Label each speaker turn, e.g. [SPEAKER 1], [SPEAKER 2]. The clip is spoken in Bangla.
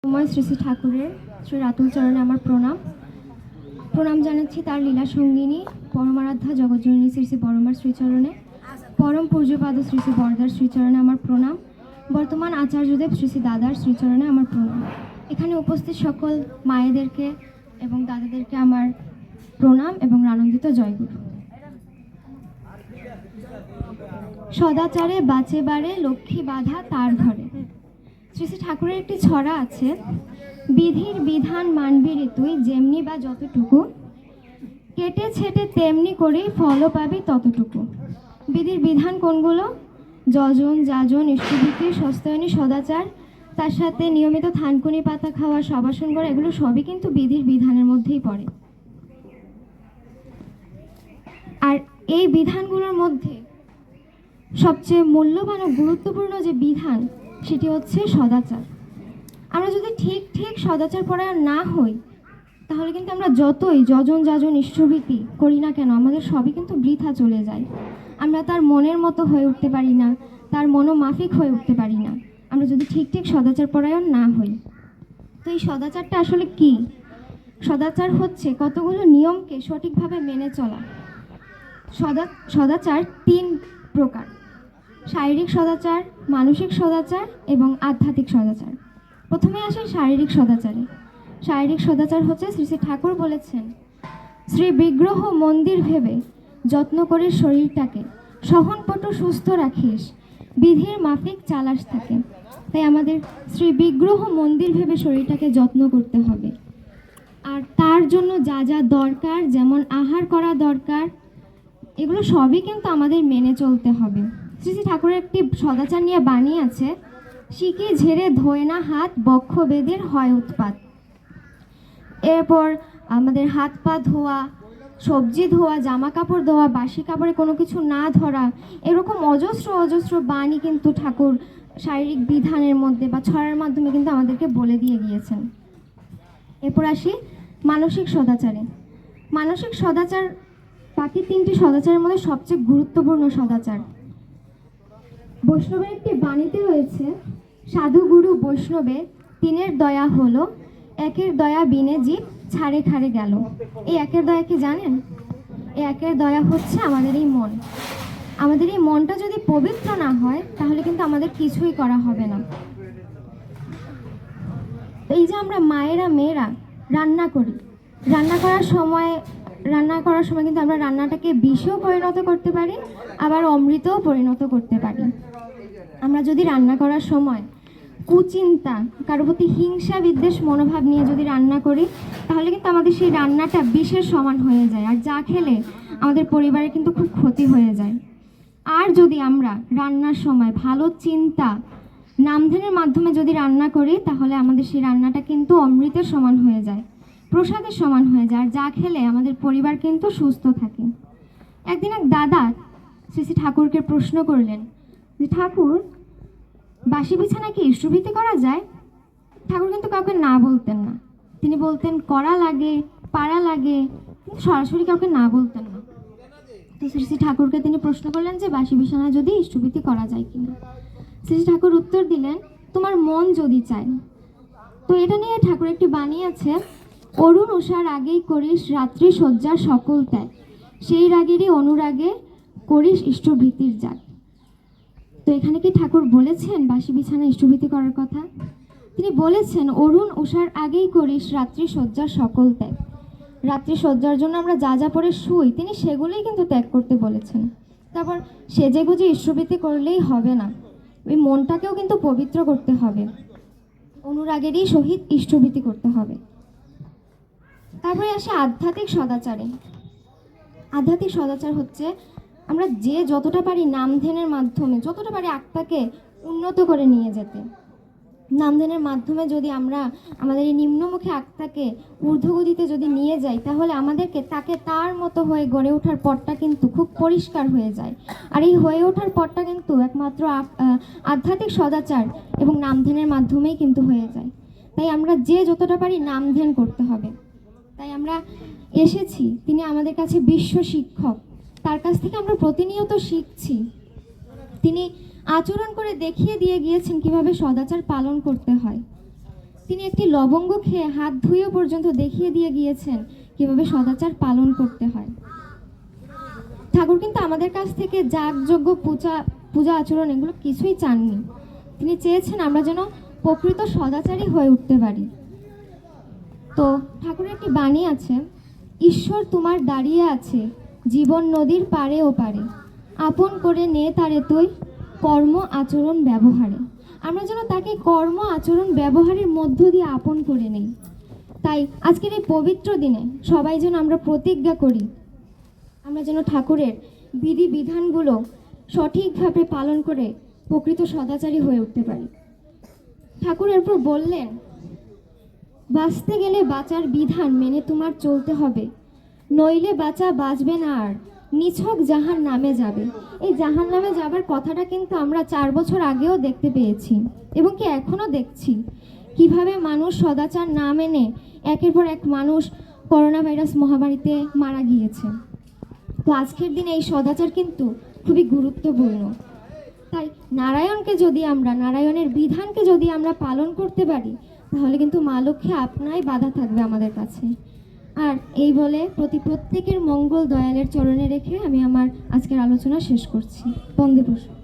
[SPEAKER 1] আমার শ্রী শ্রী ঠাকুরের শ্রী রাতুল চরণে আমার প্রণাম জানাচ্ছি তার লীলা সঙ্গিনী পরমারাধ্যা জগজ্জননী শ্রী শ্রী বড়মার শ্রীচরণে, পরম পূজ্যপাদ শ্রী শ্রী বরদার শ্রীচরণে আমার প্রণাম, বর্তমান আচার্যদেব শ্রী শ্রী দাদার শ্রীচরণে আমার প্রণাম। এখানে উপস্থিত সকল মায়েদেরকে এবং দাদাদেরকে আমার প্রণাম এবং আনন্দিত জয়গুরু। সদাচারে বাঁচে বাড়ে লক্ষ্মী বাধা তার ঘরে। শ্রী শ্রী ঠাকুরের একটি ছড়া আছে, বিধির বিধান মানবি রে তুই যেমনি বা যতটুকু, কেটে ছেটে তেমনি করেই ফলও পাবি ততটুকু। বিধির বিধান কোনগুলো? যজন যাজন ইষ্টভীতি সস্তায়নী সদাচার, তার সাথে নিয়মিত থানকুনি পাতা খাওয়া সবাসন করা, এগুলো সবই কিন্তু বিধির বিধানের মধ্যেই পড়ে। আর এই বিধানগুলোর মধ্যে সবচেয়ে মূল্যবান ও গুরুত্বপূর্ণ যে বিধান সেটি হচ্ছে সদাচার। আমরা যদি ঠিক সদাচার পরায়ণ না হই তাহলে কিন্তু আমরা যতই যজন যাজন ইষ্টভীতি করি না কেন আমাদের সবই কিন্তু বৃথা চলে যায়। আমরা তার মনের মতো হয়ে উঠতে পারি না, তার মনোমাফিক হয়ে উঠতে পারি না, আমরা যদি ঠিক সদাচার পরায়ণ না হই। তো এই সদাচারটা আসলে কি? সদাচার হচ্ছে কতগুলো নিয়মকে সঠিকভাবে মেনে চলা। সদাচার 3 প্রকার: শারীরিক সদাচার, মানসিক সদাচার এবং আধ্যাত্মিক সদাচার। প্রথমে আসে শারীরিক সদাচারে। শারীরিক সদাচার হচ্ছে শ্রী শ্রী ঠাকুর বলেছেন, শ্রী বিগ্রহ মন্দির ভেবে যত্ন করে শরীরটাকে সহনপটু সুস্থ রাখিস, বিধির মাফিক চালাস থাকে। তাই আমাদের শ্রী বিগ্রহ মন্দির ভেবে শরীরটাকে যত্ন করতে হবে। আর তার জন্য যা যা দরকার, যেমন আহার করা দরকার, এগুলো সবই কিন্তু আমাদের মেনে চলতে হবে। শ্রী শ্রী ঠাকুরের একটি সদাচার নিয়ে বাণী আছে, শিকে ঝেড়ে ধোয় না হাত, বক্ষ বেদের হয় উৎপাত। এরপর আমাদের হাত পা ধোয়া, সবজি ধোয়া, জামা কাপড় ধোয়া, বাসি কাপড়ে কোনো কিছু না ধরা, এরকম অজস্র বাণী কিন্তু ঠাকুর শারীরিক বিধানের মধ্যে বা ছড়ার মাধ্যমে কিন্তু আমাদেরকে বলে দিয়ে গিয়েছেন। এরপর আসি মানসিক সদাচারে। মানসিক সদাচার বাকি 3টি সদাচারের মধ্যে সবচেয়ে গুরুত্বপূর্ণ সদাচার। বৈষ্ণবের একটি বাণীতে রয়েছে, সাধু গুরু বৈষ্ণবে তিনের দয়া হলো, একের দয়া বিনে জীব ছাড়ে খাড়ে গেল। এই একের দয়া কি জানেন? এই একের দয়া হচ্ছে আমাদের এই মন। আমাদের এই মনটা যদি পবিত্র না হয় তাহলে কিন্তু আমাদের কিছুই করা হবে না। এই যে আমরা মায়েরা মেয়েরা রান্না করি, রান্না করার সময় কিন্তু আমরা রান্নাটাকে বিষেও পরিণত করতে পারি, আবার অমৃতও পরিণত করতে পারি। আমরা যদি রান্না করার সময় কুচিন্তা, কারো প্রতি হিংসা বিদ্বেষ মনোভাব নিয়ে যদি রান্না করি তাহলে কিন্তু আমাদের সেই রান্নাটা বিষের সমান হয়ে যায়, আর যা খেলে আমাদের পরিবারের কিন্তু খুব ক্ষতি হয়ে যায়। আর যদি আমরা রান্নার সময় ভালো চিন্তা, নামধ্যানের মাধ্যমে যদি রান্না করি তাহলে আমাদের সেই রান্নাটা কিন্তু অমৃতের সমান হয়ে যায়, প্রসাদের সমান হয়ে যায়, আর যা খেলে আমাদের পরিবার কিন্তু সুস্থ থাকে। একদিন এক দাদা শ্রী শ্রী ঠাকুরকে প্রশ্ন করলেন যে, ঠাকুর, বাসি বিছানা কি ইষ্টভীতি করা যায়? ঠাকুর কিন্তু কাউকে না বলতেন না। তিনি বলতেন করা লাগে, পারা লাগে, কিন্তু সরাসরি কাউকে না বলতেন না। তো শ্রী শ্রী ঠাকুরকে তিনি প্রশ্ন করলেন যে বাসি বিছানা যদি ইষ্টভীতি করা যায় কিনা। শ্রী শ্রী ঠাকুর উত্তর দিলেন, তোমার মন যদি চায়। তো এটা নিয়ে ঠাকুর একটি বাণী আছে, অরুণ উষার আগেই করিস রাত্রি শয্যার সকল ত্যাগ, সেই রাগেরই অনুরাগে করিস ইষ্টভীতির জাগ। তো এখানে কি ঠাকুর বলেছেন বাসি বিছানা ইষ্টভীতি করার কথা? তিনি বলেছেন, অরুণ উষার আগেই করিস রাত্রি শয্যার সকল ত্যাগ। রাত্রি শয্যার জন্য আমরা যা যা পরে শুই তিনি সেগুলোই কিন্তু ত্যাগ করতে বলেছেন। তারপর সেজেগুজে ইষ্টভীতি করলেই হবে না, ওই মনটাকেও কিন্তু পবিত্র করতে হবে, অনুরাগেরই সহিত ইষ্টভীতি করতে হবে। তারপরে আসে আধ্যাত্মিক সদাচারে। আধ্যাত্মিক সদাচার হচ্ছে আমরা যে যতটা পারি নামধ্যানের মাধ্যমে যতটা পারি আত্মাকে উন্নত করে নিয়ে যেতে। নামধ্যানের মাধ্যমে যদি আমরা আমাদের এই নিম্নমুখী আত্মাকে ঊর্ধ্বগতিতে যদি নিয়ে যাই তাহলে আমাদেরকে তাকে তার মতো হয়ে গড়ে ওঠার পথটা কিন্তু খুব পরিষ্কার হয়ে যায়। আর এই হয়ে ওঠার পথটা কিন্তু একমাত্র আধ্যাত্মিক সদাচার এবং নামধ্যানের মাধ্যমেই কিন্তু হয়ে যায়। তাই আমরা যে যতটা পারি নামধ্যান করতে হবে। তাই আমরা এসেছি, তিনি আমাদের কাছে বিশ্ব শিক্ষক, তার কাছ থেকে আমরা প্রতিনিয়ত শিখছি। তিনি আচরণ করে দেখিয়ে দিয়ে গিয়েছেন কিভাবে সদাচার পালন করতে হয়। তিনি একটি লবঙ্গ খেয়ে হাত ধুয়ে পর্যন্ত দেখিয়ে দিয়ে গিয়েছেন কিভাবে সদাচার পালন করতে হয়। ঠাকুর কিন্তু আমাদের কাছ থেকে যাগযজ্ঞ পূজা আচরণ এগুলো কিছুই চাননি। তিনি চেয়েছেন আমরা যেন প্রকৃত সদাচারী হয়ে উঠতে পারি। তো ঠাকুরের একটি বাণী আছে, ঈশ্বর তোমার দাঁড়িয়ে আছে জীবন নদীর পারে ও পারে, আপন করে নে তারে তুই কর্ম আচরণ ব্যবহারে। আমরা যেন তাকে কর্ম আচরণ ব্যবহারের মধ্য দিয়ে আপন করে নেই। তাই আজকের এই পবিত্র দিনে সবাই যেন আমরা প্রতিজ্ঞা করি আমরা যেন ঠাকুরের বিধি বিধানগুলো সঠিকভাবে পালন করে প্রকৃত সদাচারী হয়ে উঠতে পারি। ঠাকুর এরপর বললেন, বাঁচতে গেলে বাঁচার বিধান মেনে তোমার চলতে হবে, নইলে বাঁচা বাঁচবে না আর নিছক জাহান নামে যাবে। এই জাহান নামে যাবার কথাটা কিন্তু আমরা 4 বছর আগেও দেখতে পেয়েছি এবং কি এখনও দেখছি কিভাবে মানুষ সদাচার না মেনে একের পর এক মানুষ করোনা ভাইরাস মহামারীতে মারা গিয়েছে। তো আজকের দিনে এই সদাচার কিন্তু খুবই গুরুত্বপূর্ণ। তাই নারায়ণের বিধানকে যদি আমরা পালন করতে পারি তাহলে কিন্তু মা লক্ষ্মী আপনাই বাধা থাকবে আমাদের কাছে। আর এই বলে প্রত্যেকের মঙ্গল দয়ালের চরণে রেখে আমি আমার আজকের আলোচনা শেষ করছি। বন্দে পুষ্প।